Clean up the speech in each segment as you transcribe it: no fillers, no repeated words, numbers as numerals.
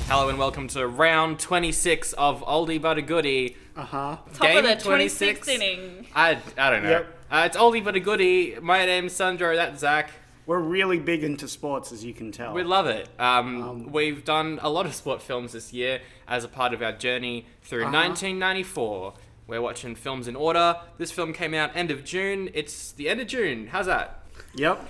Hello and welcome to round 26 of Oldie but a Goodie. Top Game of the 26. 26th inning. I don't know. Yep. It's Oldie but a Goodie. My name's Sandro, that's Zach. We're really big into sports, as you can tell. We love it. We've done a lot of sport films this year as a part of our journey through 1994. We're watching films in order. This film came out end of June. It's the end of June. How's that? Yep.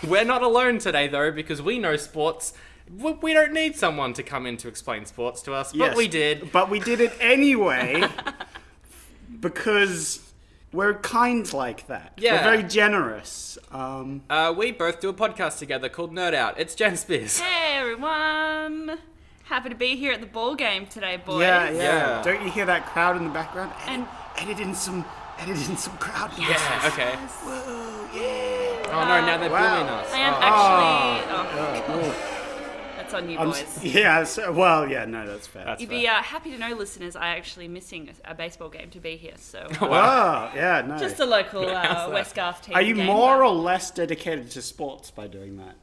We're not alone today, though, because we know sports. We don't need someone to come in to explain sports to us, but Yes, we did. But we did it anyway because we're kind like that. Yeah. We're very generous. We both do a podcast together called Nerd Out. It's Jen Speirs. Hey everyone! Happy to be here at the ball game today, boys. Yeah. Don't you hear that crowd in the background? And- edit in some crowd noises. Yeah, okay. Whoa, yeah. Oh no, now they're Wow. bullying us. I am actually. That's on you, boys. That's fair. You'd be happy to know, listeners, I'm actually missing a baseball game to be here. So Wow, yeah, no. just a local that? West Garth team. Are you game, more but or less dedicated to sports by doing that?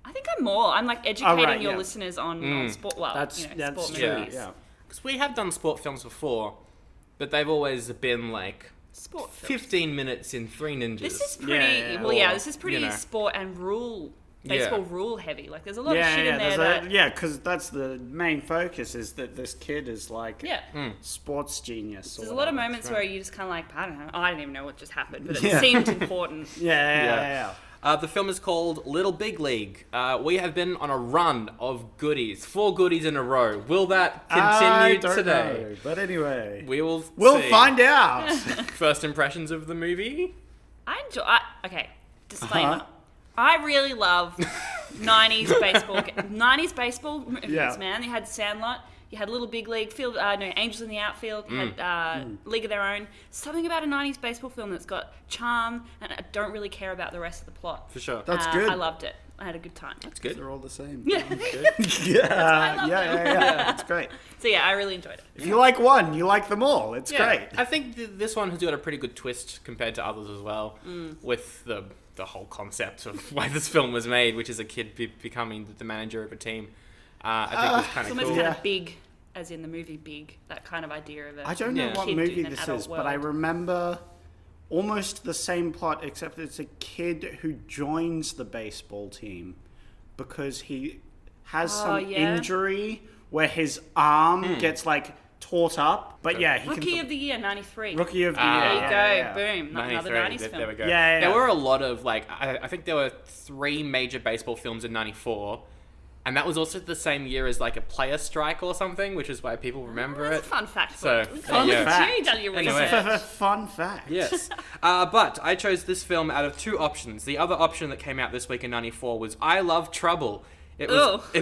I think I'm more. I'm like educating right, your yeah. listeners on sport. Well, That's sport true. movies. Yeah. Because we have done sport films before, but they've always been like Sport films. 15 minutes in Three Ninjas. This is pretty. Yeah. Well, yeah, Or, this is pretty you know. sport and baseball rule heavy. Like, there's a lot Yeah, of shit in there there's that. because that's the main focus is that this kid is like Yeah. sports genius. There's a lot of moments where you just kind of like, I don't know, I don't even know what just happened, but it Yeah. seemed important. Yeah. The film is called Little Big League. We have been on a run of goodies, 4 goodies in a row. Will that continue today? Know, but anyway, We'll see. find out. First impressions of the movie? Okay, disclaimer. I really love 90s baseball movies, Yeah. man. You had Sandlot, you had Little Big League, Angels in the Outfield, you had League of Their Own. Something about a 90s baseball film that's got charm, and I don't really care about the rest of the plot. For sure. That's good. I loved it. I had a good time. That's good. They're all the same. Yeah. Yeah. It's great. So yeah, I really enjoyed it. If you like one, you like them all. It's great. I think this one has got a pretty good twist compared to others as well, with the whole concept of why this film was made, which is a kid becoming the manager of a team. I think it was kind It's of almost cool. kind of big, as in the movie Big, that kind of idea of it. I don't know Yeah. what Kid movie in an this adult is, but I world. remember almost the same plot, except it's a kid who joins the baseball team because he has some yeah. injury where his arm gets like taught up. But yeah, he Rookie can. of the Year, 93. Rookie of the Ah. Year. There you yeah, go, yeah. boom. Another 93, 90s film. there we go. Yeah. There were a lot of, like, I think there were 3 major baseball films in 94, and that was also the same year as, like, a player strike or something, which is why people remember That's it. a fun fact. So, Fun there you go. fact. You done your Anyway. research. Fun fact. Yes. But I chose this film out of 2 options. The other option that came out this week in 94 was I Love Trouble. It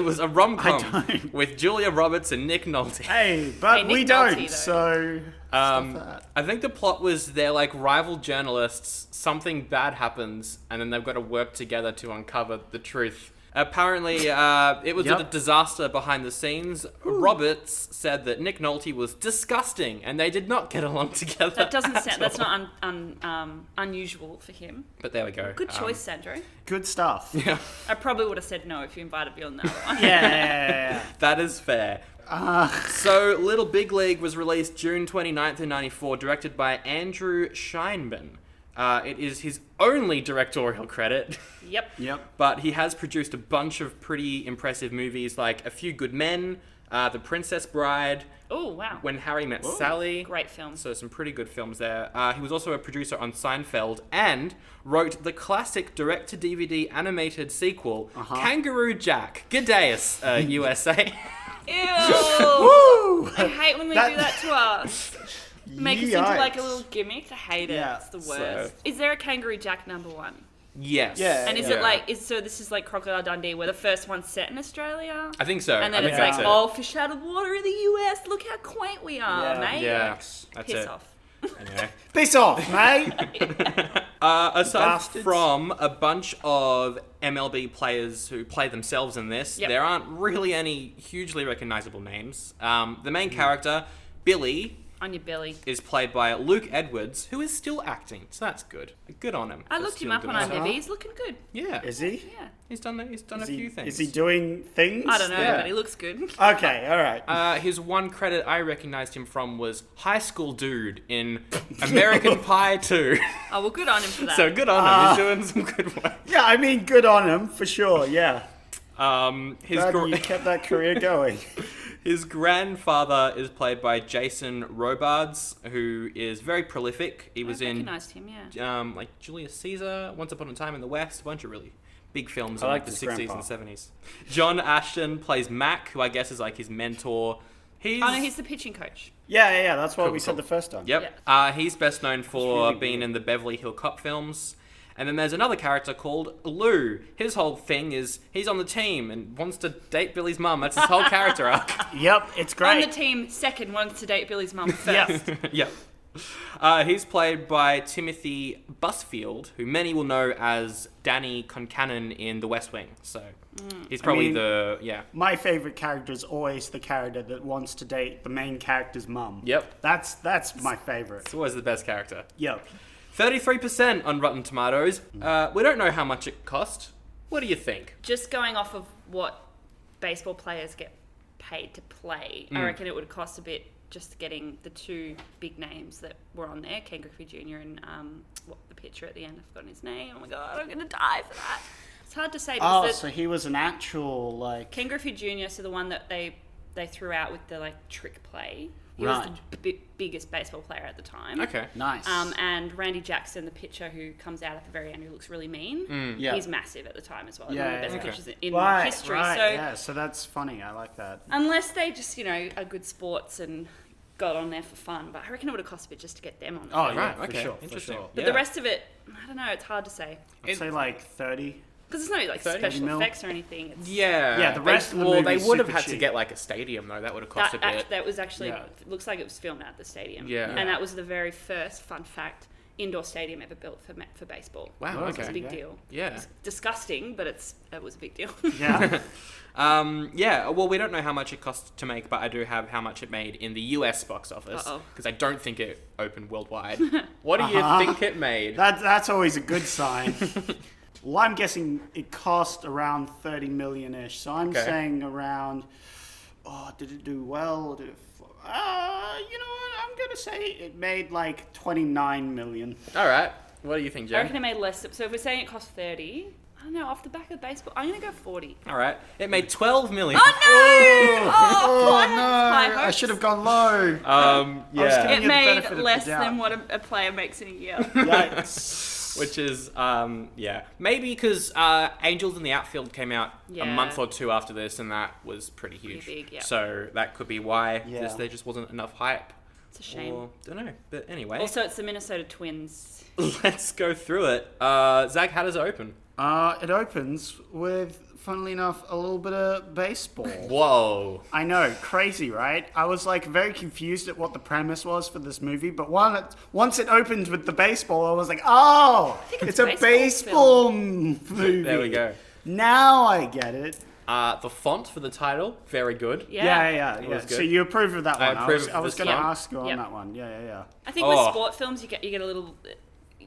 was a rom-com with Julia Roberts and Nick Nolte. Hey, but Hey, Nick we Nolte, don't, though. so stuff that. I think the plot was they're like rival journalists, something bad happens, and then they've got to work together to uncover the truth. Apparently, it was a Yep. disaster behind the scenes. Roberts said that Nick Nolte was disgusting, and they did not get along together. That doesn't at sound. That's all. not unusual for him. But there we go. Good choice, Sandro. Good stuff. Yeah, I probably would have said no if you invited me on that one. Yeah. that is fair. So, Little Big League was released June 29th in 94, directed by Andrew Scheinman. It is his only directorial credit. Yep. But he has produced a bunch of pretty impressive movies, like A Few Good Men, The Princess Bride, Oh, wow. When Harry Met Sally. Great film. So some pretty good films there. He was also a producer on Seinfeld and wrote the classic direct-to-DVD animated sequel, Kangaroo Jack. G'day, USA. Ew. Woo! I hate when they do that to us. Make us into like a Yikes. little gimmick. I hate it. Yeah, It's the so- worst. Is there a Kangaroo Jack #1? Yes. Yeah. And is it like, this is like Crocodile Dundee, where the first one's set in Australia? I think so. And then I it's think like, that's oh, fish out of water in the US. Look how quaint we are, mate. Yeah, that's Piss it. off. Anyway. Piss off, mate. Aside Bastards. from a bunch of MLB players who play themselves in this, Yep. there aren't really any hugely recognizable names. The main character, Billy, On your belly. is played by Luke Edwards, who is still acting, so that's good. Good on him. I for looked him still up on doing IMDb. stuff. He's looking good. Yeah. Is he? Yeah. He's done a few things. Is he doing things? I don't know, Yeah. but he looks good. Okay, all right. His one credit I recognized him from was High School Dude in American Pie 2. Oh, well, good on him for that. So good on him. He's doing some good work. Yeah, I mean, good on him for sure. Yeah. His Glad you kept that career going. His grandfather is played by Jason Robards, who is very prolific. He was I in recognised him, yeah. like Julius Caesar, Once Upon a Time in the West, a bunch of really big films I in like like the this 60s grandpa. and 70s. John Ashton plays Mac, who I guess is like his mentor. Oh, no, he's the pitching coach. Yeah, that's what Cool, we said cool. the first time. Yep. He's best known for really being weird. in the Beverly Hill Cop films. And then there's another character called Lou. His whole thing is he's on the team and wants to date Billy's mum. That's his whole character arc. Yep, it's great. On the team, second, wants to date Billy's mum first. Yep. He's played by Timothy Busfield, who many will know as Danny Concannon in The West Wing. So he's probably My favorite character is always the character that wants to date the main character's mum. Yep. That's my favorite. It's always the best character. Yep. 33% on Rotten Tomatoes. We don't know how much it cost. What do you think? Just going off of what baseball players get paid to play, I reckon it would cost a bit just getting the two big names that were on there, Ken Griffey Jr. and the pitcher at the end, I've forgotten his name. Oh my god, I'm gonna die for that. It's hard to say. Oh, Because so he was an actual, like... Ken Griffey Jr., so the one that they threw out with the like trick play. He Right. was the biggest baseball player at the time. Okay. Nice. And Randy Jackson, the pitcher who comes out at the very end, who looks really mean. Yeah. He's massive at the time as well. Yeah, One of the best yeah, yeah. pitchers in Right, history. right, So yeah, so that's funny. I like that. unless they just, are good sports and got on there for fun, but I reckon it would have cost a bit just to get them on there. Oh, Right, yeah, for okay. sure, for Interesting. sure. But the rest of it, I don't know, it's hard to say. I'd say like 30. Because there's no like 30 special mil? effects or anything. It's, Yeah, the rest of the they movie's would have super had to cheap. get like a stadium though. That would have cost a bit. that was actually, Yeah. it looks like it was filmed at the stadium. Yeah. And that was the very first, fun fact, indoor stadium ever built for baseball. Wow. Oh, It's a Okay. big Yeah. deal. Yeah. It's disgusting, but it was a big deal. Yeah. Yeah. Well, we don't know how much it cost to make, but I do have how much it made in the US box office Uh-oh. because I don't think it opened worldwide. What do you think it made? That's always a good sign. Well, I'm guessing it cost around 30 million-ish. So I'm Okay. saying around, did it do well? Or did it, you know what? I'm going to say it made like 29 million. All right. What do you think, I reckon Jen? it made less. So if we're saying it cost 30, I don't know, off the back of baseball, I'm going to go 40. All right. It made 12 million. Oh no! Oh, I no. had high I hopes. should have gone low. Yeah. kidding. It the made benefit of the less doubt. than what a player makes in a year. Yikes. Which is, maybe because Angels in the Outfield came out a Yeah. month or two after this, and that was pretty huge. Pretty big, yeah. So that could be why Yeah. there just wasn't enough hype. It's a shame. Or, don't know. But anyway, Also, it's the Minnesota Twins. let's go through it. Zach, how does it open? It opens with, funnily enough, a little bit of baseball. Whoa. I know, crazy, right? I was like very confused at what the premise was for this movie, but once it opened with the baseball, I was like, oh, think it's it's a a baseball baseball movie. There we go. Now I get it. The font for the title, very good. Yeah. Yeah. was good. So you approve of that I one? approve I of was this going to one. ask you on Yep. that one. Yeah. I think with Oh. sport films, you get a little.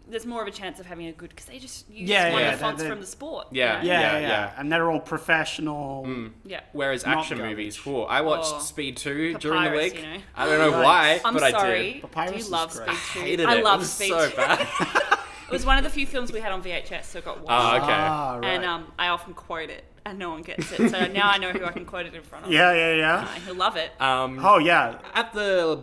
There's more of a chance of having a good because they just use Yeah, one yeah, of the fonts they're- from the sport. Yeah. you know? Yeah. And they're all professional. Yeah. Whereas Not action garbage. movies, whew, I watched Oh. Speed 2 during the Papyrus, week. you know. I don't know Nice. why, I'm but I sorry. did. Papyrus Do you is love great. Speed 2? Hated I it. love It was Speed so 2. bad. It was one of the few films we had on VHS, so I got one. Oh, okay. Ah, right. And I often quote it, and no one gets it. So now I know who I can quote it in front of. Yeah. And he'll love it. Oh, yeah. At the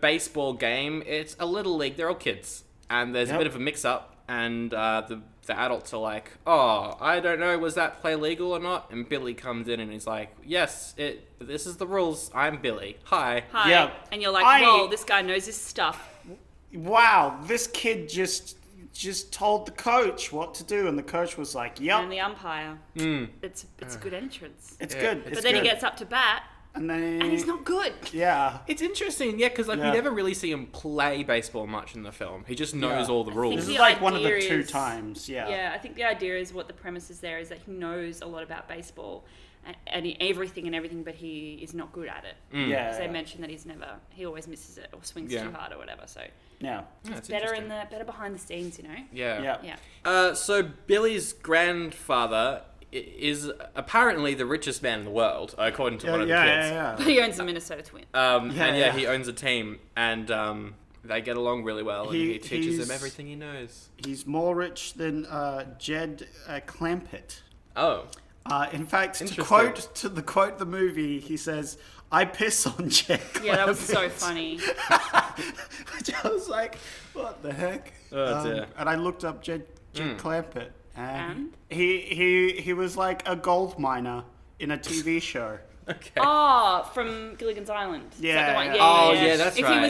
baseball game, it's a little league. They're all kids, and there's a Yep. bit of a mix-up. And the adults are like, "Oh, I don't know, was that play legal or not?" And Billy comes in and he's like, "Yes, this is the rules. I'm Billy. Hi." Hi. Yeah. And you're like, I- whoa, this guy knows his stuff. Wow, this kid just told the coach what to do, and the coach was like, "Yep, And the umpire. It's a good entrance. it's Yeah, good." it's It's But then good. he gets up to bat, And then... And he's not good. Yeah. It's interesting, yeah, because we never really see him play baseball much in the film. He just knows all the rules. This The is like one of the idea two is- times, Yeah, I think the idea is what the premise is there is that he knows a lot about baseball and everything, but he is not good at it. Yeah. Because they mentioned that he always misses it or swings too hard or whatever. So Yeah. it's better better behind the scenes, you know. Yeah. Yeah. So Billy's grandfather is apparently the richest man in the world, according to one of the kids. But he owns the Minnesota Twins. He owns a team, and they get along really well, and he teaches him everything he knows. He's more rich than Jed Clampett. Oh. In fact, to quote the movie, he says, "I piss on Jed Clampett." Yeah, that was so funny. Which I was like, what the heck? Oh, dear. And I looked up Jed Clampett, and he was like a gold miner in a TV show. Okay. Oh, from Gilligan's Island. Is Yeah, that the one? yeah. Yeah, that's right.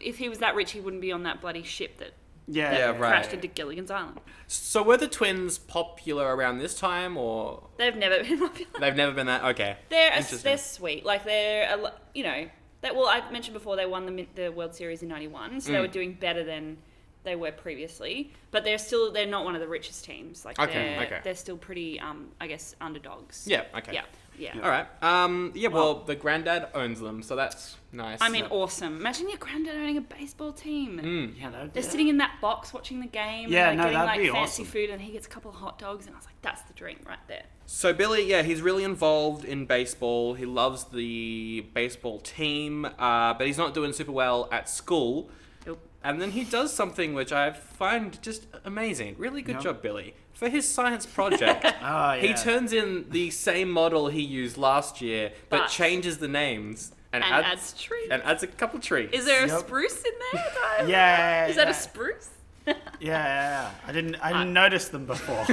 If he was that rich, he wouldn't be on that bloody ship that right. crashed into Gilligan's Island. So were the twins popular around this time, or They've never been popular. they've never been that? Okay. They're sweet. Like I mentioned before they won the World Series in '91, so they were doing better than they were previously. But they're not one of the richest teams. Like they're still pretty I guess underdogs. Yeah. Okay. Yeah. All right. Well, the granddad owns them, so that's nice. I mean, awesome. Imagine your granddad owning a baseball team. Yeah, They're sitting in that box watching the game. Yeah, and no, getting that'd be fancy awesome. food, and he gets a couple of hot dogs, and I was like, that's the dream right there. So Billy, he's really involved in baseball. He loves the baseball team, but he's not doing super well at school. Nope. And then he does something which I find just amazing. Really good job, Billy. For his science project, he turns in the same model he used last year, but changes the names and adds trees. And adds a couple trees. Is there a spruce in there? Yeah. Is that a spruce? Yeah. I didn't notice them before.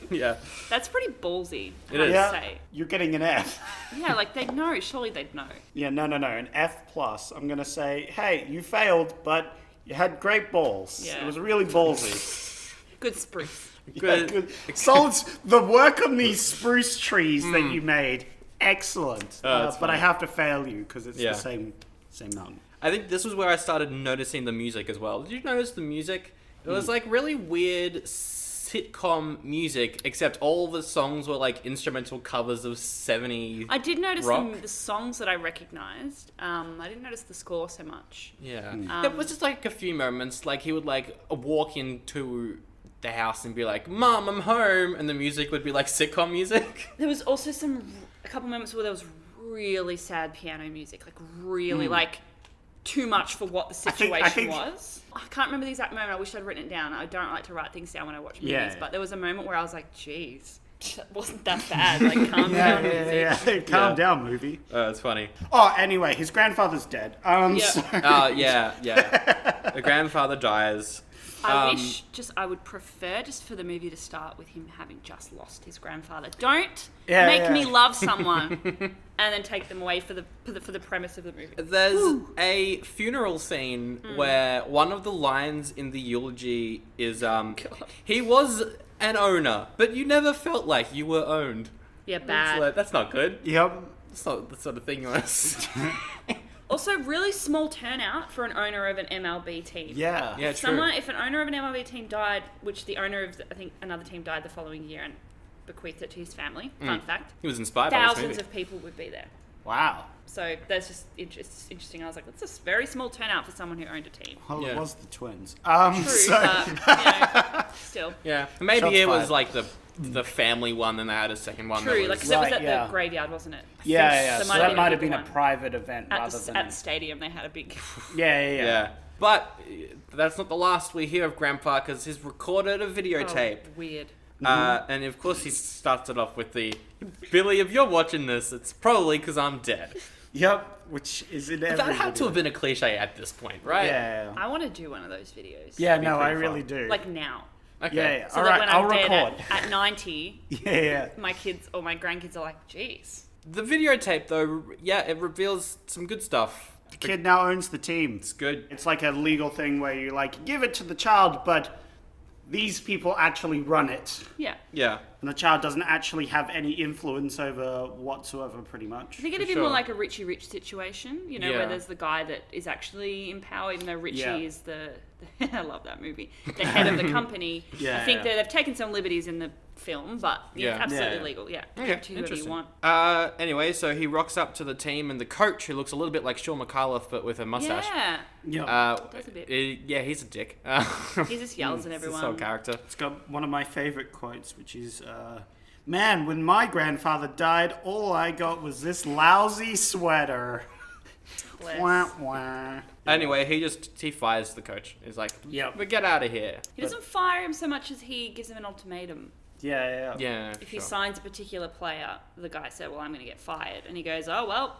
Yeah. That's pretty ballsy, It I is. would say. You're getting an F. Yeah, like they'd know. Surely they'd know. Yeah, no, an F plus. I'm gonna say, hey, you failed, but you had great balls. Yeah. It was really ballsy. Good spruce. Good. Yeah, good. Solid. The work on these spruce trees that you made, excellent. That's but I funny. have to fail you because it's the same mountain. I think this was where I started noticing the music as well. Did you notice the music? It was like really weird sitcom music, except all the songs were like instrumental covers of 70s. I did notice rock. the songs that I recognised. I didn't notice the score so much. Yeah. It was just like a few moments. Like he would like walk into the house and be like, "Mom, I'm home," and the music would be like sitcom music. There was also a couple moments where there was really sad piano music, like really like too much for what the situation was. I can't remember the exact moment. I wish I'd written it down. I don't like to write things down when I watch movies, but there was a moment where I was like, "Geez, that wasn't that bad." Like, calm down, music. Calm down, movie. It's funny. Oh, anyway, his grandfather's dead. So- Yeah. The grandfather dies. I would prefer just for the movie to start with him having just lost his grandfather. Don't make me love someone and then take them away for the premise of the movie. There's a funeral scene where one of the lines in the eulogy is, he was an owner, but you never felt like you were owned. Yeah, bad. That's not good. Yep. That's not the sort of thing you want to say. Also, really small turnout for an owner of an MLB team. Yeah. Yeah, true. If an owner of an MLB team died, which the owner of, I think, another team died the following year and bequeathed it to his family, fun fact, He was inspired by this thousands movie. of people would be there. Wow. So that's just interesting. I was like, that's a very small turnout for someone who owned a team. Well, Yeah. it was the twins. True, So, but, still. Yeah. Maybe Shots it was fired. like the family one, then they had a second one. True, that like, was, because it was Right, at the graveyard, wasn't it? yeah. So So might that have might been have been a one. private event At rather the than... stadium, they had a big... Yeah. But that's not the last we hear of Grandpa, because he's recorded a videotape. Oh, weird. And of course he starts it off with the, "Billy, if you're watching this, it's probably because I'm dead." Yep, which is in every That had to video. have been a cliche at this point, right? Yeah. I want to do one of those videos. Yeah, be no, I pretty really fun. do. Like now. Okay. Yeah. So All that right, when I'll I'm dead record. at 90, Yeah. my kids or my grandkids are like, "Jeez." The videotape, though, it reveals some good stuff. The kid now owns the team. It's good. It's like a legal thing where you like give it to the child, but these people actually run it. Yeah. Yeah. And the child doesn't actually have any influence over whatsoever, pretty much. I think it'd be sure. more like a Richie Rich situation, you know, Yeah. where there's the guy that is actually in power, even though Richie Yeah. is the I love that movie, the head of the company. Yeah, I think yeah. that they've taken some liberties in the film, but Yeah. it's absolutely Yeah. legal. Yeah, Okay, do whatever you interesting. want. Anyway, so he rocks up to the team, and the coach, who looks a little bit like Sean McAuliffe, but with a mustache. Yeah, Yeah. does a bit. Yeah, he's a dick. He just yells at It's his everyone. whole character. It's got one of my favorite quotes, which is, man, when my grandfather died, all I got was this lousy sweater. Bless. Wah, wah. Anyway, he fires the coach. He's like, Yep. "We get out of here." He doesn't fire him so much as he gives him an ultimatum. Yeah. Yeah. If he sure. signs a particular player, the guy said, "Well, I'm going to get fired," and he goes, "Oh well."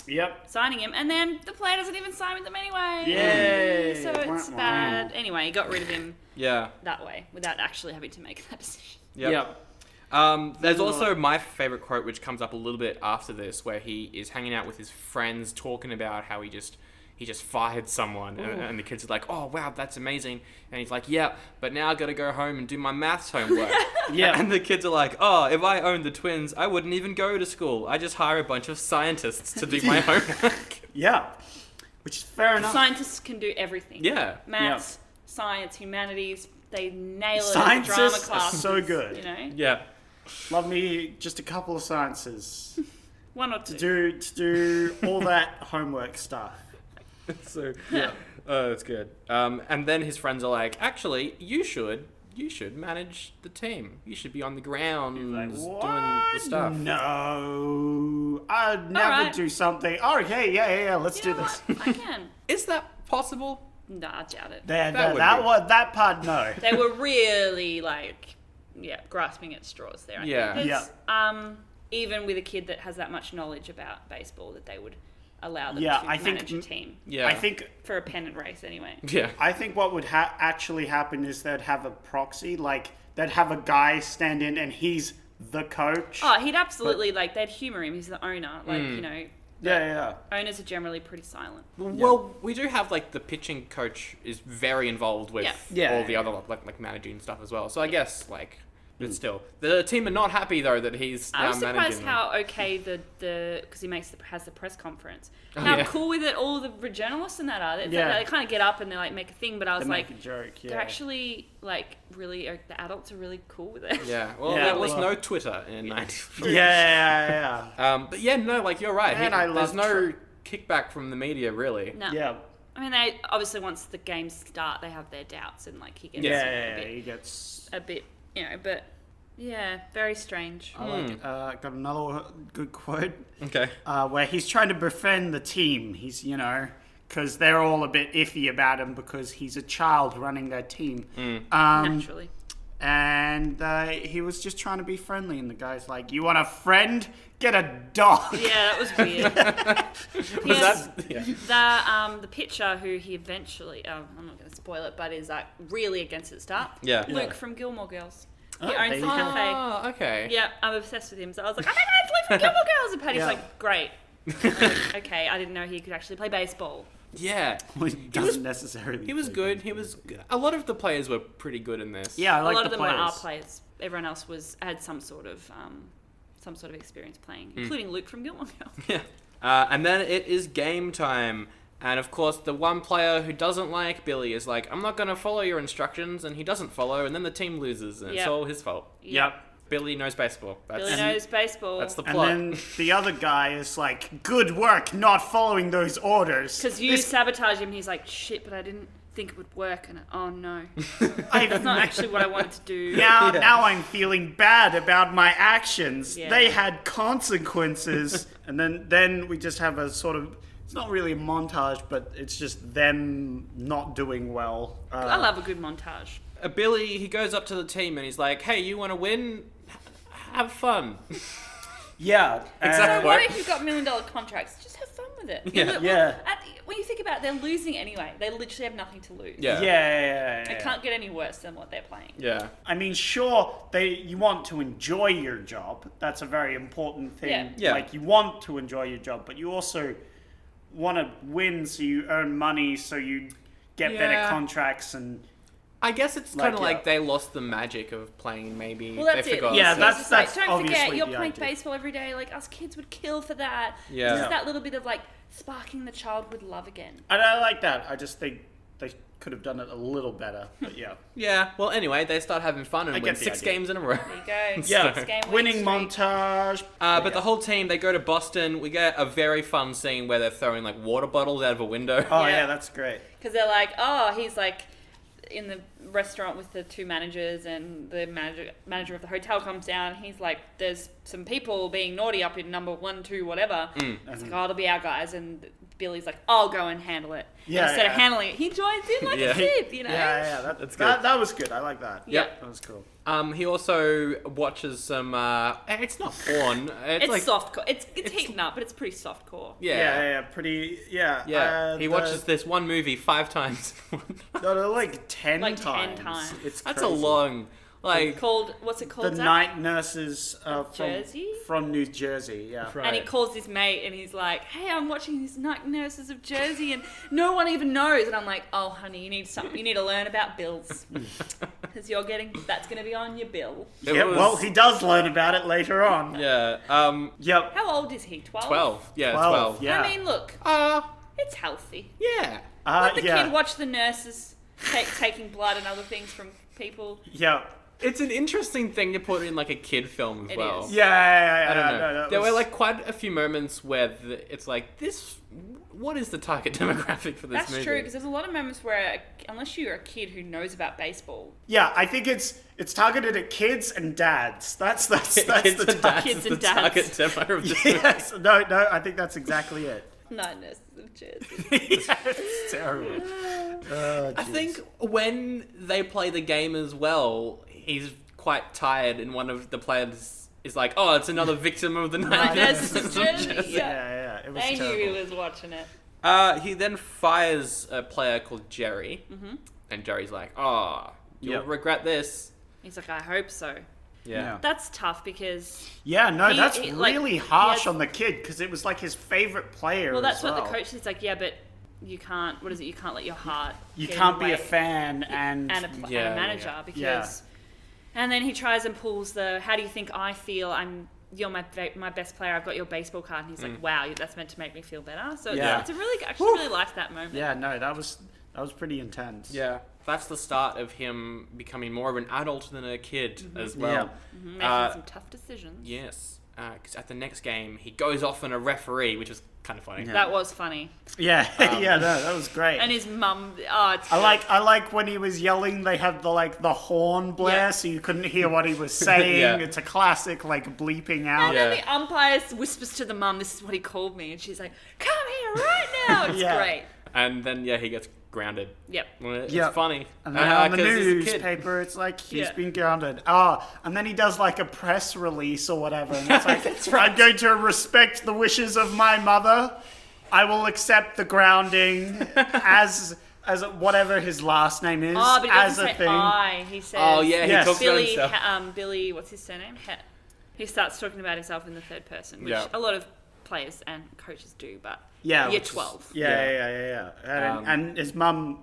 Yep. Signing him, and then the player doesn't even sign with them anyway. Yay. So it's Wah, wah. bad. Anyway, he got rid of him Yeah. that way without actually having to make that decision. Yep. There's also my favorite quote, which comes up a little bit after this, where he is hanging out with his friends, talking about how he just fired someone, and the kids are like, "Oh wow, that's amazing," and he's like, "Yeah, but now I got to go home and do my maths homework." Yeah. And the kids are like, "Oh, if I owned the twins, I wouldn't even go to school. I just hire a bunch of scientists to do my homework." Yeah. Which is fair enough. Scientists can do everything. Yeah. Maths, science, humanities, they nail it Scientists in drama are classes. so good. You know? Yeah. Love me just a couple of sciences One or two. to do all that homework stuff. So yeah, that's good. And then his friends are like, "Actually, you should manage the team. You should be on the ground doing the stuff." No, I'd never right. do something. Okay, yeah. Let's You do know this. what? I can. Is that possible? No, I doubt it. That part, no. They were really grasping at straws there. I Yeah. think. 'Cause, even with a kid that has that much knowledge about baseball, that they would allow them Yeah, to I think- manage a team Yeah. I think for a pennant race anyway. Yeah. I think what would actually happen is they'd have a proxy, like they'd have a guy stand in and he's the coach. Oh, he'd absolutely they'd humour him. He's the owner. You know, Yeah. owners are generally pretty silent. Well, we do have the pitching coach is very involved with Yeah. all the other like managing stuff as well. So I guess but still, the team are not happy though that he's I now was surprised managing them. how okay the because he has the press conference. Oh, How yeah. cool with it all the journalists and that are. It's Yeah. they kind of get up and they make a thing, but I was They like, make a joke. Yeah. they're actually really the adults are really cool with it. Yeah. Well, Yeah, there was well- no Twitter in '93. Yeah. But yeah, no, you're right. Man, I there's love no kickback from the media really. No. Yeah. I mean, they obviously once the games start, they have their doubts and he gets Yeah. He gets. a bit, but yeah, very strange. I like. Got another good quote. Okay. Where he's trying to befriend the team. He's, because they're all a bit iffy about him because he's a child running their team. Naturally. And he was just trying to be friendly, and the guy's like, "You want a friend? Get a dog." Yeah, that was weird. Was Yes. Yeah. The pitcher who he eventually, I'm not going to spoil it, but is really against it at start. Yeah. Luke from Gilmore Girls. He Oh, owns there the you go. cafe. Oh, okay. Yeah, I'm obsessed with him. So I was like, oh my god, it's Luke from Gilmore Girls! And Patty's Yeah. like, great. I was like, okay, I didn't know he could actually play baseball. Yeah. Well, he doesn't necessarily. He was play good. good. He was. A lot of the players were pretty good in this. Yeah, I like a lot the of them players. were our players. Everyone else had some sort of experience playing, including Luke from Gilmore Girls. Yeah. And then it is game time. And of course, the one player who doesn't like Billy is like, "I'm not going to follow your instructions," and he doesn't follow, and then the team loses, and it's Yep. all his fault. Yep. Billy knows baseball. Billy knows baseball. That's the And plot. then the other guy is like, "Good work, not following those orders." Because you sabotage him, he's like, shit, but I didn't think it would work. And oh no, I've that's not actually what I wanted to do. Now I'm feeling bad about my actions. Yeah. They had consequences. And then we just have a sort of, it's not really a montage, but it's just them not doing well. I love a good montage. Billy, he goes up to the team and he's like, "Hey, you want to win? Have fun." Yeah. Exactly. So what if you've got $1 million contracts? Just have fun with it. Yeah. Yeah. When you think about it, they're losing anyway. They literally have nothing to lose. Yeah. Yeah. It can't get any worse than what they're playing. Yeah. I mean, sure, you want to enjoy your job. That's a very important thing. Yeah. Yeah. Like, you want to enjoy your job, but you also want to win so you earn money, so you get better Yeah. contracts, and I guess it's Like, kind of yeah. like they lost the magic of playing. Maybe Well, that's they it. forgot. Yeah, He's that's- just like, don't obviously forget, you're the playing idea. baseball every day. Like, us kids would kill for that. Yeah. Just that little bit of, like, sparking the childhood love again. And I like that. I just think they could have done it a little better. But yeah. Yeah. Well, anyway, they start having fun and I win get the 6 idea. games in a row. There you go. Yeah. 6-game Winning streak. montage. But the whole team, they go to Boston. We get a very fun scene where they're throwing like water bottles out of a window. Oh, Yeah. yeah, that's great. Because they're like, oh, he's like in the restaurant with the 2 managers, and the manager of the hotel comes down. He's like, there's some people being naughty up in number 1, 2, whatever. It's like, oh, it'll be our guys. And Billy's like, I'll go and handle it. Yeah, And instead of yeah. handling it, he joins in like Yeah. a kid, you know? Yeah, That's that, good. that was good. I like that. Yep. That was cool. He also watches some. It's not porn. It's It's like soft core. It's heating up, but it's pretty soft core. yeah. Pretty, yeah. Yeah, he watches this one movie 5 times. No, they're like 10 Like 10 times. times. It's That's a crazy. long, like. Called, what's it called, The Zach? night nurses Of Jersey? from New Jersey, yeah. Right. And he calls his mate and he's like, hey, I'm watching these Night Nurses of Jersey and no one even knows. And I'm like, oh, honey, you need to learn about bills. Because that's going to be on your bill. It Yeah, was- well, he does learn about it later on. Yeah. Yep. How old is he? 12? 12. Yeah, 12, 12. yeah. I mean, look, Uh, it's healthy. yeah. Let the yeah. kid watch the nurses taking blood and other things from people. Yeah. It's an interesting thing to put in like a kid film as It well. is. Yeah, I don't know. No, that There was- were like quite a few moments where it's like this. What is the target demographic for this That's movie? true, because there's a lot of moments where, unless you're a kid who knows about baseball, Yeah, I think it's targeted at kids and dads. That's Kids the and target. dads Kids is and the dads. target demo of this movie. Yes, no, I think that's exactly it. Night Nurses of Jersey. Yeah, it's terrible. Oh, I jeez. think when they play the game as well, he's quite tired, and one of the players is like, "Oh, it's another victim of the Night night." Nurses of Jersey. Yeah, it was They terrible. knew he was watching it. He then fires a player called Jerry, and Jerry's like, "Oh, you'll Yep. regret this." He's like, I hope so. Yeah. That's tough because, Yeah, no, He- that's he, like, really he harsh has- on the kid because it was like his favorite player. well, that's as what well. the coach is like, yeah, but you can't, what is it, you can't let your heart You get in can't the be a way. fan and and Yeah, a manager yeah. because, Yeah. and then he tries and pulls the, how do you think I feel? You're my best player. I've got your baseball card. And he's like, wow, that's meant to make me feel better. So Yeah. it's a really, I actually Woo. really liked that moment. yeah, no, that was pretty intense. Yeah. That's the start of him becoming more of an adult than a kid as well. Making some tough decisions. Yes. Because at the next game, he goes off on a referee, which was kind of funny. Yeah. That was funny. Yeah, yeah, no, that was great. And his mum, oh, it's I like when he was yelling. They had the horn blare, Yeah. so you couldn't hear what he was saying. Yeah. It's a classic like bleeping out. And Yeah. then the umpire whispers to the mum, this is what he called me. And she's like, come here right now. It's Yeah. great. And then, yeah, he gets grounded. Yep. Well, it's Yep. funny. And then on the 'cause he's a kid. newspaper, it's like he's Yeah. been grounded. And then he does like a press release or whatever. And it's like, I'm going to respect the wishes of my mother. I will accept the grounding as whatever his last name is Oh, but he as doesn't a say thing. I. He says, Oh, yeah, Yes. he talks about Billy, himself. Billy, what's his surname? He starts talking about himself in the third person, which Yeah. a lot of players and coaches do, but Yeah, year which is- 12. Yeah. Um, And his mum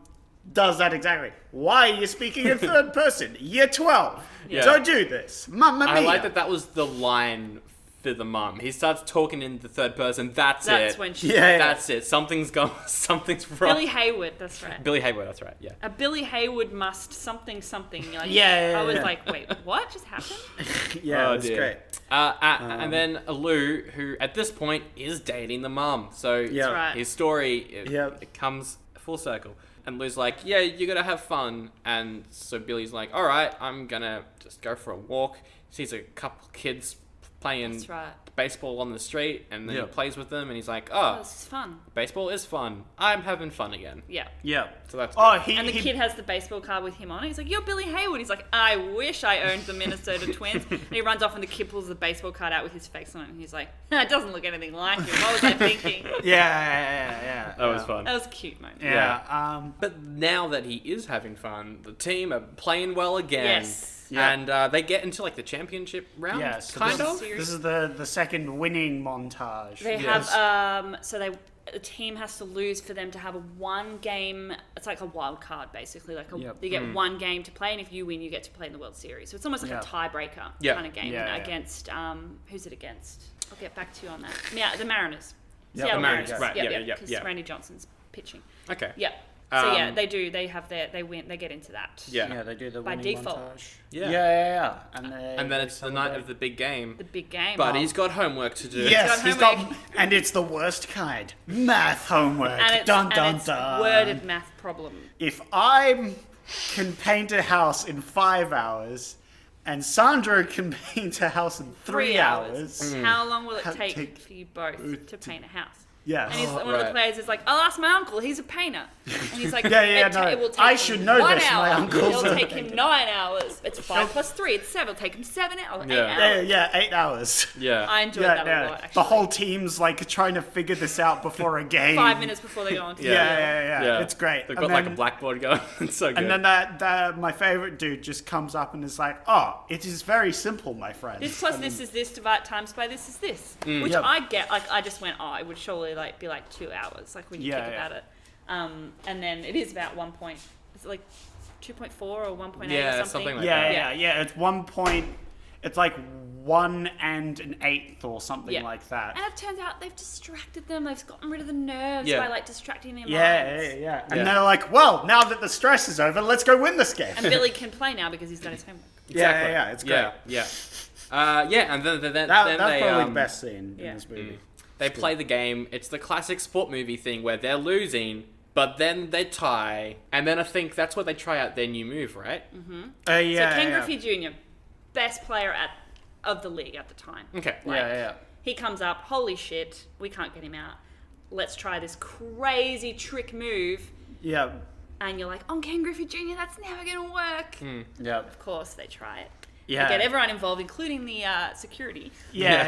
does that exactly. Why are you speaking in third person? Year 12. Yeah. Don't do this. Mamma mia. I like that was the line for the mum. He starts talking in the third person. That's That's it. when she... Yeah. That's it. Something's wrong. Billy Hayward, that's right. Billy Hayward, that's right, yeah. A Billy Hayward must something. Like, Yeah, I was yeah. like, wait, what just happened? Yeah, Oh, it's dear. great. And then Lou, who at this point is dating the mum. So Yeah. That's right. his story, Yep. it comes full circle. And Lou's like, yeah, you gotta have fun. And so Billy's like, all right, I'm gonna just go for a walk. Sees a couple kids playing That's right. baseball on the street, and then Yeah. he plays with them, and he's like, Oh, oh, this is fun. baseball is fun. I'm having fun again. Yeah. Yeah. So that's Oh, good. And the kid has the baseball card with him on it. He's like, you're Billy Hayward. He's like, I wish I owned the Minnesota Twins. And he runs off and the kid pulls the baseball card out with his face on it. And he's like, it doesn't look anything like him. What was I thinking? Yeah. That was fun. That was a cute moment. Yeah. But now that he is having fun, the team are playing well again. Yes. Yeah. And they get into like the championship round, Yeah, so kind this, of. This is the second winning montage. They Yes. have, so a team has to lose for them to have a one game. It's like a wild card, basically. Like you get one game to play, and if you win, you get to play in the World Series. So it's almost like a tiebreaker kind of game against. Who's it against? I'll get back to you on that. Yeah, the Mariners. The Mariners. Right. Because Randy Johnson's pitching. Okay. Yeah. So they do. They have they win. They get into that. Yeah, they do the by winning default. montage. Yeah. And then it's the night of the big game. The big game. But he's got homework to do. Yes, he's got, and it's the worst kind. Math homework. And it's dun. worded math problem. If I can paint a house in 5 hours, and Sandro can paint a house in 3 hours, how long will it take for you both to paint a house? Yes. And one of the players is like, I'll ask my uncle, he's a painter. And he's like, no, it will take I him should know 1 this, hour. my uncle's It'll take him 9 hours. It's 5 plus 3, it's 7. It'll take him 7 hours, 8 hours. Yeah, 8 hours. Yeah. I enjoyed that a lot, actually. The whole team's like trying to figure this out before a game. 5 minutes before they go on to Yeah. It's great. They've got like a blackboard going. It's so good. And then that my favorite dude just comes up and is like, "Oh, it is very simple, my friend. This plus this is this divided times by this is this." Which I get. Like I just went, "Oh, it would surely like be like 2 hours." Like when you think about it. And then it is about 1 point. Is it like 2.4 or 1.8 or something? Like that. Yeah. It's 1 point. It's like 1 and an eighth or something like that. And it turns out they've distracted them. They've gotten rid of the nerves by like distracting their minds. Yeah. And they're like, well, now that the stress is over, let's go win this game. And Billy can play now because he's done his homework. Exactly. Yeah, it's great. And then that's they, probably the best scene in this movie. They play the game. It's the classic sport movie thing where they're losing, but then they tie, and then I think that's where they try out their new move, right? Mm-hmm. So Ken Griffey Jr., best player of the league at the time. Okay. He comes up, holy shit, we can't get him out. Let's try this crazy trick move. Yeah. And you're like, oh, Ken Griffey Jr., that's never going to work. Yeah. Of course, they try it. Yeah. They get everyone involved, including the security. Yeah.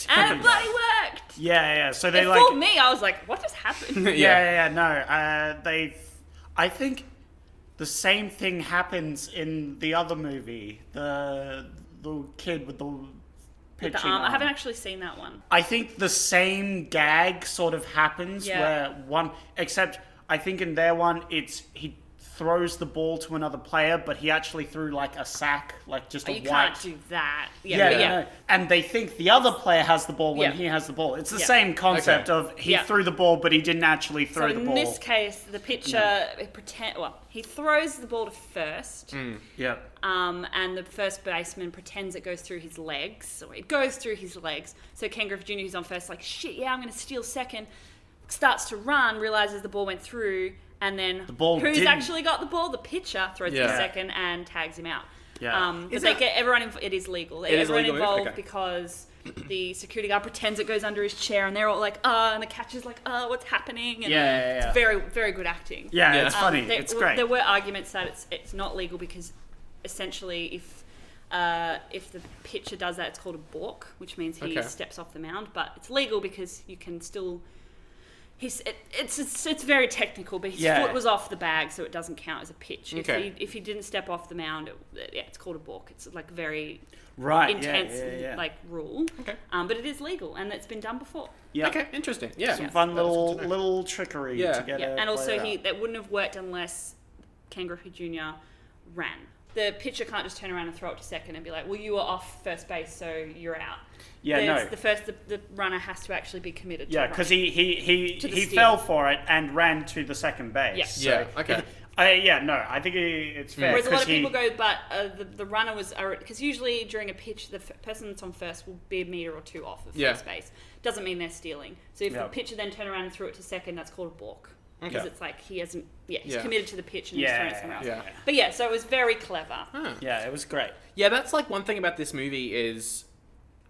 And it bloody worked. Yeah. So they it fooled me. I was like, what just happened? No. I think the same thing happens in the other movie. The kid with the pitching arm. I haven't actually seen that one. I think the same gag sort of happens where except I think in their one he throws the ball to another player, but he actually threw like a sack, like just a white. You can't do that. No. And they think the other player has the ball when he has the ball. It's the same concept of he threw the ball, but he didn't actually throw the ball. So in this case, the pitcher he throws the ball to first. And the first baseman pretends it goes through his legs. So it goes through his legs. So Ken Griffey Jr., who's on first, like, shit, I'm going to steal second. Starts to run, realizes the ball went through. And then who's actually got the ball? The pitcher throws it to second and tags him out. But they get everyone. It is legal. They get everyone involved because the security guard pretends it goes under his chair, and they're all like, and the catcher's like, what's happening? And it's very, very good acting. It's funny. It's great. There were arguments that it's not legal because essentially if the pitcher does that, it's called a balk, which means he steps off the mound. But it's legal because you can still. It's very technical, but his foot was off the bag, so it doesn't count as a pitch. If he didn't step off the mound, it's called a balk. It's like very intense like rule. But it is legal, and it's been done before. Okay, interesting. Some fun little trickery to get and also that wouldn't have worked unless Ken Griffey Jr. ran. The pitcher can't just turn around and throw it to second and be like, well, you were off first base, so you're out. The runner has to actually be committed to because he fell for it and ran to the second base. I think it's fair. Whereas a lot of people go, but the runner was... Because usually during a pitch, the person that's on first will be a meter or two off of first base. Doesn't mean they're stealing. So if the pitcher then turned around and threw it to second, that's called a balk. Because it's like he hasn't... he's committed to the pitch and he's thrown it somewhere else. But so it was very clever. Yeah, it was great. Yeah, that's like one thing about this movie is...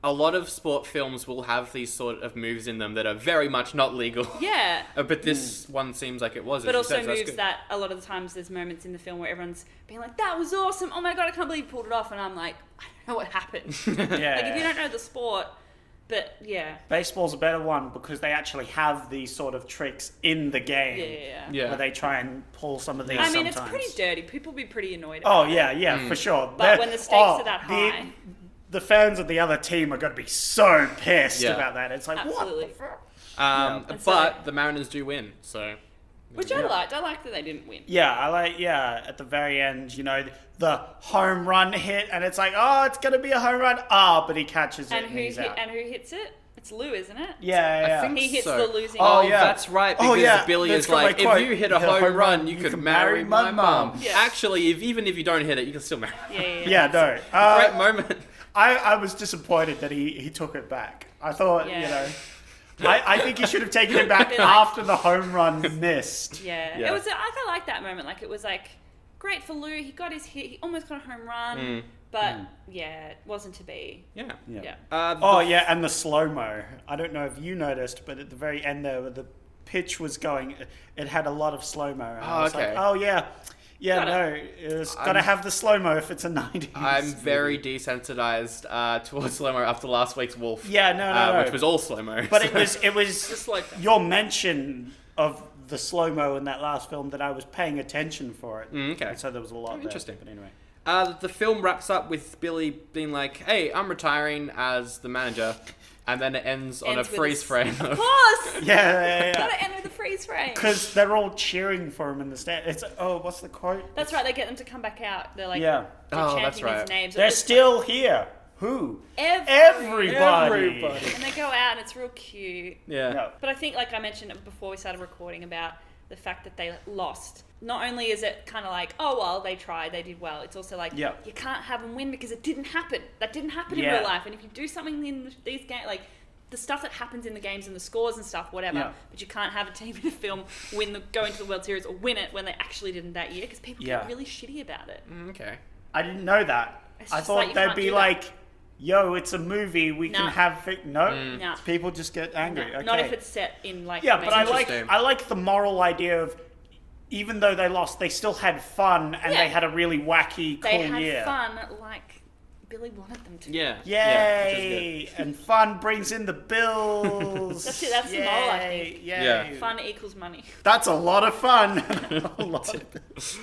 A lot of sport films will have these sort of moves in them that are very much not legal. Yeah. But this one seems like it was. But also moves that a lot of the times there's moments in the film where everyone's being like, that was awesome. Oh my God, I can't believe you pulled it off. And I'm like, I don't know what happened. Like if you don't know the sport, but Baseball's a better one because they actually have these sort of tricks in the game. Where they try and pull some of these sometimes. It's pretty dirty. People be pretty annoyed about it. For sure. But when the stakes are that high... The fans of the other team are going to be so pissed about that. It's like, what the fuck? And so- But the Mariners do win, so. Which I liked. I liked that they didn't win. At the very end, the home run hit, and it's like, oh, it's going to be a home run. But he catches it And and he's out. who hits it? It's Lou, isn't it? Yeah. I think He hits so. the losing. Oh, yeah. that's right. Because Billy That's is got my like, quote. if you hit a home run, you could marry my mum. Yeah. Actually, even if you don't hit it, you can still marry. Yeah, no. Great moment. I was disappointed that he took it back. I thought, Yeah. I think he should have taken it back after the home run missed. Yeah. Yeah. It was. I kind of like that moment. Like it was like great for Lou. He got his hit. He almost got a home run, but it wasn't to be. Yeah. Yeah. And the slow-mo. I don't know if you noticed, but at the very end there, where the pitch was going, it had a lot of slow-mo. And I was okay. like, oh, yeah. Yeah, it's got to have the slow-mo if it's a 90s. I'm very desensitized towards slow-mo after last week's Wolf. Yeah, no. Which was all slow-mo. But it was Just like that. your mention of the slow-mo in that last film that I was paying attention for it. Okay. So there was a lot there. Interesting. But anyway. The film wraps up with Billy being like, hey, I'm retiring as the manager. And then it ends on a Ends with freeze frame. Of course. Yeah. Gotta end with a freeze frame. Because they're all cheering for him in the stand. It's what's the quote? That's right. They get them to come back out. They're like, Yeah. they're Oh, chanting that's right. his names. They're It's still here. Who? everybody. Everybody. And they go out, and it's real cute. Yeah. No. But I think, like I mentioned before we started recording, about the fact that they lost. Not only is it kind of like, oh, well, they tried, they did well. It's also like, Yeah. you can't have them win because it didn't happen. That didn't happen in Yeah. real life. And if you do something in these games, like the stuff that happens in the games and the scores and stuff, whatever, Yeah. but you can't have a team in a film go into the World Series or win it when they actually didn't that year because people Yeah. get really shitty about it. Okay. I didn't know that. It's I just thought like you they'd can't be do that. like, yo, it's a movie. We Nah. can have it. No. Nah. People just get angry. No, Okay. not if it's set in like. Yeah, but I Interesting. like the moral idea of, even though they lost, they still had fun and Yeah. they had a really wacky, cool They had year. fun like Billy wanted them to. Yeah. Yay! Yeah, which is good. And fun brings in the bills. That's it, that's the moral, I Yay, think. Yay. Yeah. Fun equals money. That's a lot of fun. A lot of bills.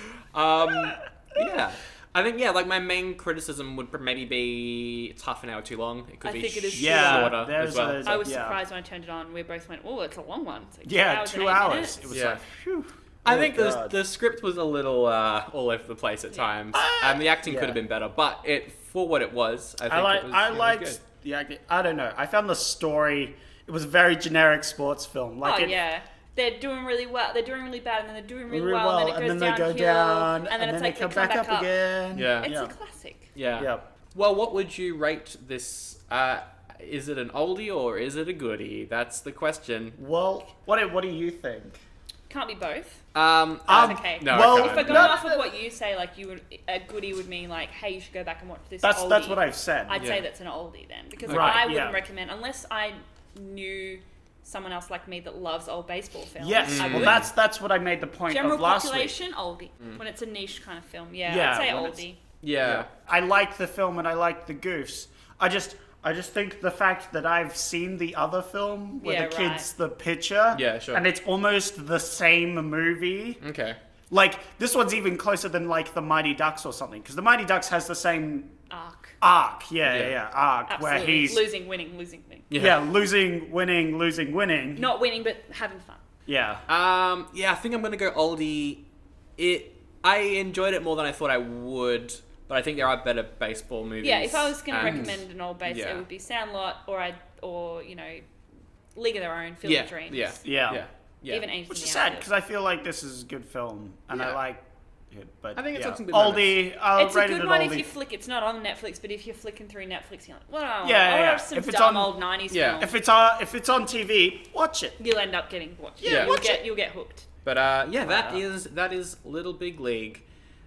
Yeah. I think, like, my main criticism would maybe be it's half an hour too long. It could I be think it is Yeah, shorter there's as well. a- I was Yeah. surprised when I turned it on. We both went, "Oh, it's a long one." It's like Yeah, 2 2 and 8 hours. minutes. It was Yeah. like, phew. I Oh, think God. the script was a little all over the place at times, and the acting Yeah. could have been better. But for what it was, I think I it was liked good. the acting. I don't know. I found the story. It was a very generic sports film. Like Oh it, yeah, they're doing really well. They're doing really bad, and then they're doing really, really well, well, and then it goes they go downhill, down, and then it's like they come they come back up again. Yeah. It's Yeah. a classic. Yeah. Yeah. Well, what would you rate this? Is it an oldie or is it a goodie? That's the question. Well, what do you think? Can't be both. That's okay. No, well, I If I can't. go off of what you say, like a goodie would mean like, hey, you should go back and watch this. That's oldie. what I've said. I'd Yeah. say that's an oldie then, because Right, I wouldn't yeah. recommend unless I knew someone else like me that loves old baseball films. Yes, I well, would. that's what I made the point General of last week. population oldie. When it's a niche kind of film, yeah, Yeah, I'd say when it's- oldie. Yeah. I like the film and I like the goofs. I just think the fact that I've seen the other film where Yeah, the kid's the pitcher, Yeah, sure. and it's almost the same movie. Okay. Like this one's even closer than like the Mighty Ducks or something, because the Mighty Ducks has the same Arc. arc. Yeah, Yeah. arc Absolutely. where he's losing, winning, losing, winning. yeah losing, winning. Not winning, but having fun. Yeah. Yeah, I think I'm gonna go oldie. I enjoyed it more than I thought I would, but I think there are better baseball movies. Yeah, if I was going to and- recommend an old base, yeah. it would be Sandlot or you know, League of Their Own, Field Yeah, of Dreams. yeah, Yeah. yeah, yeah. Even Angels Which in is the sad Outfield. because I feel like this is a good film and I Yeah. like it. But I think it's yeah. got some good oldie. I'll It's a rate good it an one oldie. if you flick. It's not on Netflix, but if you're flicking through Netflix, you're like, well, I Yeah, yeah. watch some If it's dumb on- old '90s Yeah. film. If it's on TV, watch it. You'll end up getting watched. Yeah. you'll watch you'll get hooked. But yeah, that is Little Big League.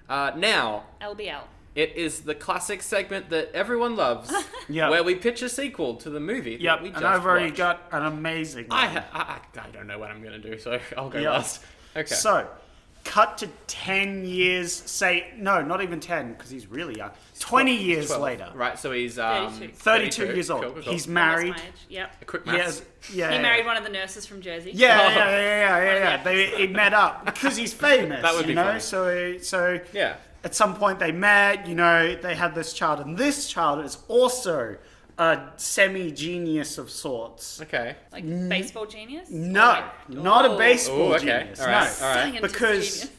Now LBL. it is the classic segment that everyone loves, Yeah. where we pitch a sequel to the movie. that Yep, we and just I've already watched. got an amazing one. I don't know what I'm gonna do, so I'll go Yeah. last. Okay. So, cut to 10 years, no, not even 10, because he's really young. 20 years 12. later. Right, so he's 32. Years old. Cool, cool, cool. He's Almost married. my age. Yep. a quick He maths. has, yeah, He yeah. married one of the nurses from Jersey. Yeah. They met up because he's famous. That would be funny. So Yeah. at some point they met. They had this child, and this child is also a semi-genius of sorts. Okay. Like baseball genius? No, not a baseball Oh, okay. genius. All right. No, All right. Scientist because genius.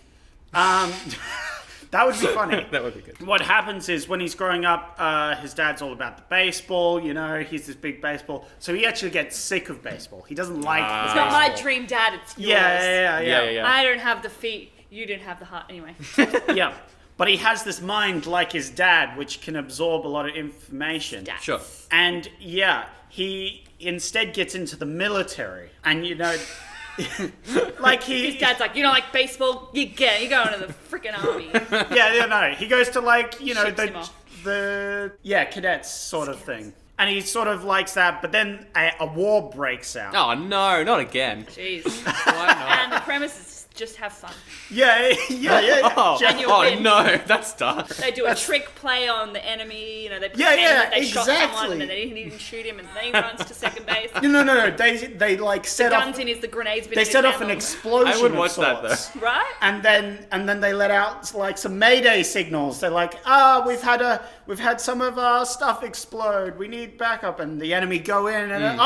that would be funny. That would be good. What happens is when he's growing up, his dad's all about the baseball. You know, he's this big baseball, so he actually gets sick of baseball. He doesn't like. It's not my dream dad, it's yours. Yeah. I don't have the feet, you didn't have the heart. Anyway. Yeah. But he has this mind like his dad, which can absorb a lot of information. Stats. Sure. And he instead gets into the military. And like His dad's like, you don't like baseball? You're going to the freaking army. no. He goes to Ships him off. the cadets sort of thing. And he sort of likes that, but then a war breaks out. Oh no, not again. Jeez. Why not? And the premise is just have fun. Yeah. And you'll Oh win. no, that's dark. They do a trick play on the enemy, you know, they Yeah, pretend like they shot exactly. someone and then they didn't shoot him and then he runs to second base. No. They like set off. Guns in his, the grenades been They in his set off an handle. explosion. I would of watch that, sorts. Right? And then they let out like some Mayday signals. They're like, we've had some of our stuff explode. We need backup. And the enemy go in and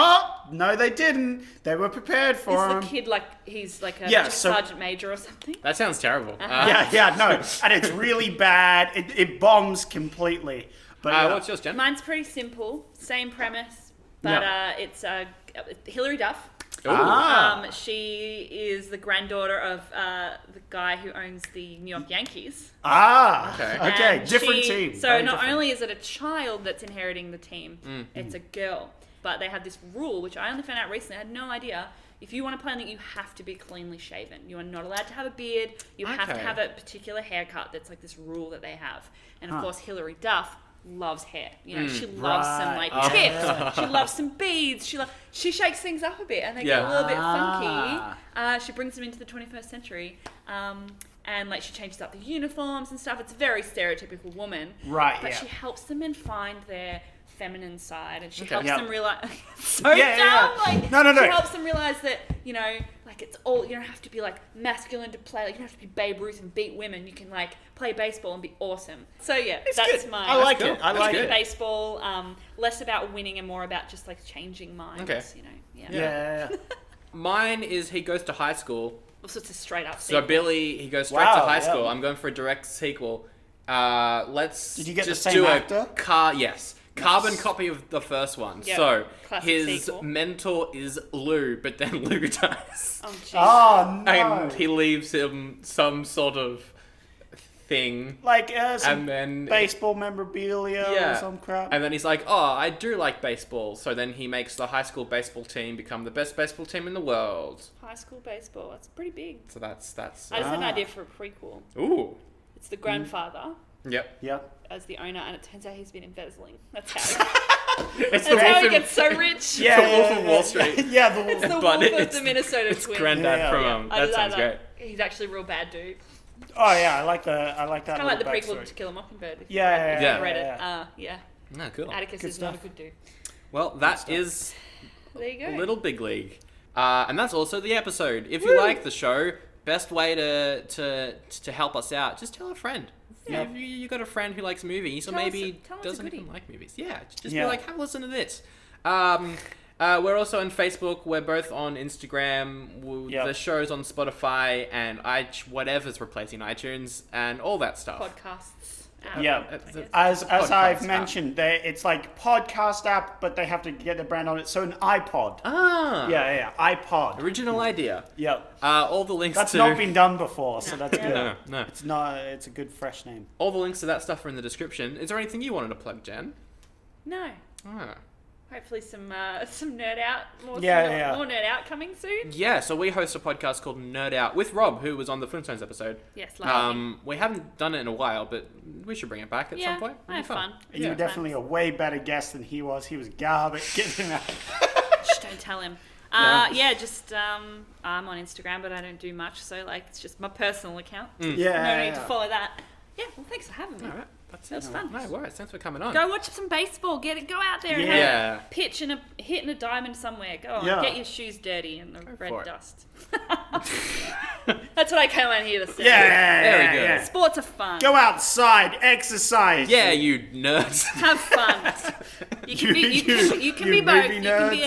no, they didn't. They were prepared for Is him. the kid like, he's like a Yeah, just so- sergeant major or something? That sounds terrible. No, and it's really bad. It bombs completely. But What's yours, Jen? Mine's pretty simple, same premise, but it's Hilary Duff. Ooh. She is the granddaughter of the guy who owns the New York Yankees. okay, And different team. So Very not different. only is it a child that's inheriting the team, it's a girl. But they have this rule, which I only found out recently. I had no idea. If you want to play on it, you have to be cleanly shaven. You are not allowed to have a beard. You have to Okay. have a particular haircut. That's like this rule that they have. And of course, Hilary Duff loves hair. You know, she loves some like Right. tips. She loves some beads. She shakes things up a bit, and they get a little bit funky. She brings them into the 21st century. And like she changes up the uniforms and stuff. It's a very stereotypical woman. Right, But yeah. she helps them and find their feminine side, and she Okay. helps Yeah. them realize so Yeah, dumb. yeah. Like No. she helps them realize that, you know, like it's all, you don't have to be like masculine to play, like you don't have to be Babe Ruth and beat women. You can like play baseball and be awesome. So yeah, that's good. mine. I like That's it. cool. I like That's it. good. Baseball, less about winning and more about just like changing minds. Okay. You know, Yeah. Mine is he goes to high school. Also, it's a straight up. So sequel. Billy, he goes straight Wow, to high yeah. school. I'm going for a direct sequel. Let's Did you get the just same do actor? Yes. Carbon copy of the first one. Yep. So Classic his sequel. mentor is Lou, but then Lou dies. Oh, jeez. Oh no. And he leaves him some sort of thing. Like some And then baseball memorabilia or some crap. And then he's like, oh, I do like baseball. So then he makes the high school baseball team become the best baseball team in the world. High school baseball. That's pretty big. So that's I just had an idea for a prequel. ooh. It's the grandfather Yep. Yep. as the owner, and it turns out he's been embezzling. That's how. It's That's how he gets so rich. Yeah, the Wolf of Wall Street. Yeah, the It's the But wolf of it's- the Minnesota It's Twins. Granddad Yeah, from yeah. him. I That just sounds like great. that. He's actually a real bad dude. Oh yeah, I like that. Kind of like the little prequel backstory. to Kill a Mockingbird. If Yeah, you've yeah, read yeah, it. Yeah. Ah, cool. Atticus Good is not a stuff. good dude. Well, that is There you go. Little Big League. And that's also the episode. If you like the show, best way to help us out, just tell a friend. Yeah. If you got a friend who likes movies, or Tell us- maybe tell us a doesn't goodie. even like movies. Yeah, just be Yeah. like, have a listen to this. We're also on Facebook. We're both on Instagram. Yep. The show's on Spotify and whatever's replacing iTunes and all that stuff. Podcasts. App, Yeah. I guess. As Podcast I've app. mentioned, it's like podcast app, but they have to get the brand on it. So an iPod. Ah. Yeah, iPod. Original idea. Yep. All the links That's to not been done before, so that's Yeah. good. no. It's not. It's a good fresh name. All the links to that stuff are in the description. Is there anything you wanted to plug, Jen? No. Ah. Hopefully some nerd out, more nerd out coming soon. Yeah, so we host a podcast called Nerd Out with Rob, who was on the Flintstones episode. Yes, love We haven't done it in a while, but we should bring it back at yeah, some point. I have It'd be fun. You were definitely a way better guest than he was. He was garbage. Get him out. Shh, don't tell him. Just I'm on Instagram, but I don't do much, so like it's just my personal account. Yeah. No need to follow that. Yeah, well, thanks for having me. All right. That was fun. No worries. Thanks for coming on. Go watch some baseball. Go out there and Yeah. pitch and hitting a diamond somewhere. Go on, get your shoes dirty in the red dust. That's what I came out here to say. Very good. Yeah. Sports are fun. Go outside, exercise. Yeah, you nerds. Have fun. You can be both. You can be a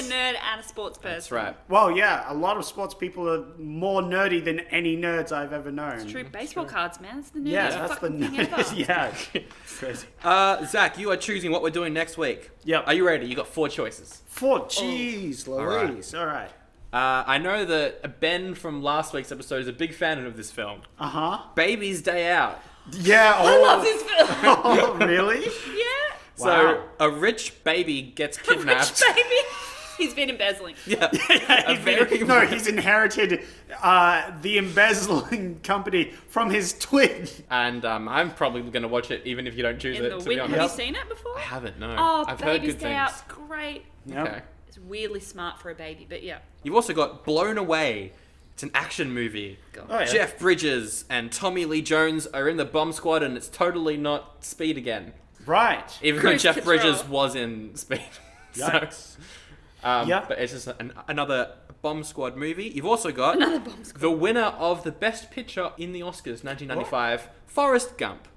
nerd and a sports person. That's right. Well, yeah, a lot of sports people are more nerdy than any nerds I've ever known. It's true. Baseball cards, man. That's the nerdiest Yeah, that's the fucking thing ever. Yeah, it's crazy. Zach, you are choosing what we're doing next week. Yep. Are you ready? You got 4 choices. Jeez Louise. All right. I know that Ben from last week's episode is a big fan of this film. Uh-huh. Baby's Day Out. Yeah. I love this film. Oh, really? Yeah. So Wow. a rich baby gets kidnapped. Rich baby. He's been embezzling. Yeah. He's inherited the embezzling company from his twin. And I'm probably going to watch it even if you don't choose In it, the to be wind. honest. Have you seen it before? I haven't, no. Oh, I've heard Baby's good Day things. Out's great. Okay. It's weirdly smart for a baby, but yeah. You've also got Blown Away. It's an action movie. God. Oh, yeah. Jeff Bridges and Tommy Lee Jones are in the bomb squad, and it's totally not Speed again. Right. Even though Cruise Jeff Control. Bridges was in Speed. Yikes. But it's just another bomb squad movie. You've also got Another bomb squad. the winner of the Best Picture in the Oscars 1995, Forrest Gump.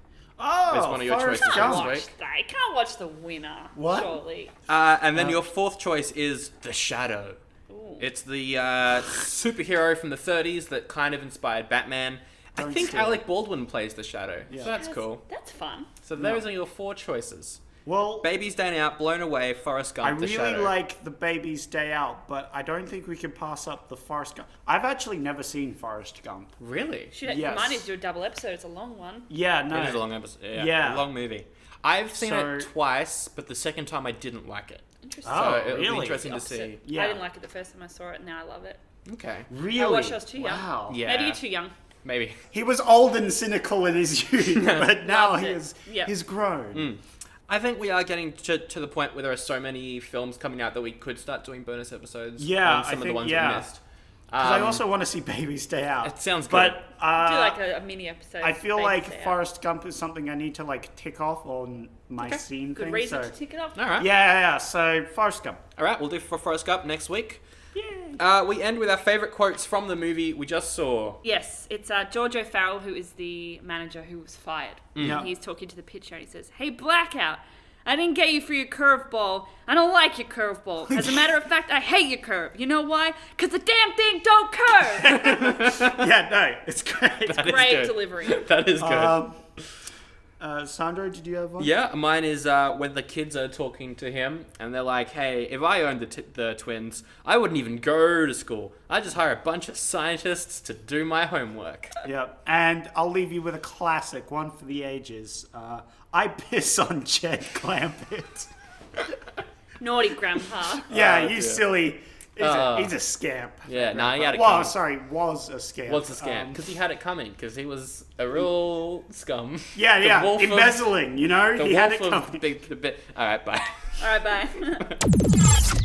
Oh, Is one of your Forrest choices Gump. this Watch week. that. You can't watch the winner. What? Surely. And then your 4th choice is The Shadow. Ooh. It's the superhero from the 30s that kind of inspired Batman. I Don't think steal Alec Baldwin plays the Shadow. Yeah. So that's cool. That's fun. So those are your 4 choices. Well, Baby's Day Out, Blown Away, Forrest Gump, I The really Shadow. like the Baby's Day Out, but I don't think we can pass up the Forrest Gump. I've actually never seen Forrest Gump. Really? Should Yes. Might need to do a double episode. It's a long one. Yeah, no. It is a long episode. Yeah. A long movie. I've seen So- it twice, but the second time I didn't like it. Interesting. Oh, So it'll be really? interesting to Opposite. see. Yeah. I didn't like it the first time I saw it, and now I love it. Okay. Really? I wish I was too young. Wow. Yeah. Maybe you're too young. Maybe. He was old and cynical in his youth, but now Loved it. he's grown. I think we are getting to the point where there are so many films coming out that we could start doing bonus episodes Yeah, on some I of the think- ones yeah. we missed. 'Cause I also want to see Baby's Day Out. It sounds good. But Do like a mini episode. I feel Baby's like Day Out. Forrest Gump is something I need to like tick off on my scene Good thing. reason so. to tick it off. All right. Yeah. So Forrest Gump. All right, we'll do for Forrest Gump next week. Yay. We end with our favourite quotes from the movie we just saw. Yes, it's George O'Farrell, who is the manager who was fired. Yeah. And he's talking to the pitcher and he says, "Hey, Blackout, I didn't get you for your curveball. I don't like your curveball. As a matter of fact, I hate your curve. You know why? Because the damn thing don't curve." Yeah, no, it's great. That is Great good. delivery. That is good. Sandro, did you have one? Yeah, mine is when the kids are talking to him and they're like, "Hey, if I owned the twins, I wouldn't even go to school. I'd just hire a bunch of scientists to do my homework." Yeah, and I'll leave you with a classic, one for the ages. I piss on Jed Clampett. Naughty grandpa. Yeah, Oh, you dear. silly. He's a scamp. Yeah, nah, he had it Well, coming. sorry, was a scamp. What's a scam? Because he had it coming. Because he was a real scum. Yeah, The wolf of- embezzling, you know? The He had it wolf coming. of the bit. All right, bye. All right, bye.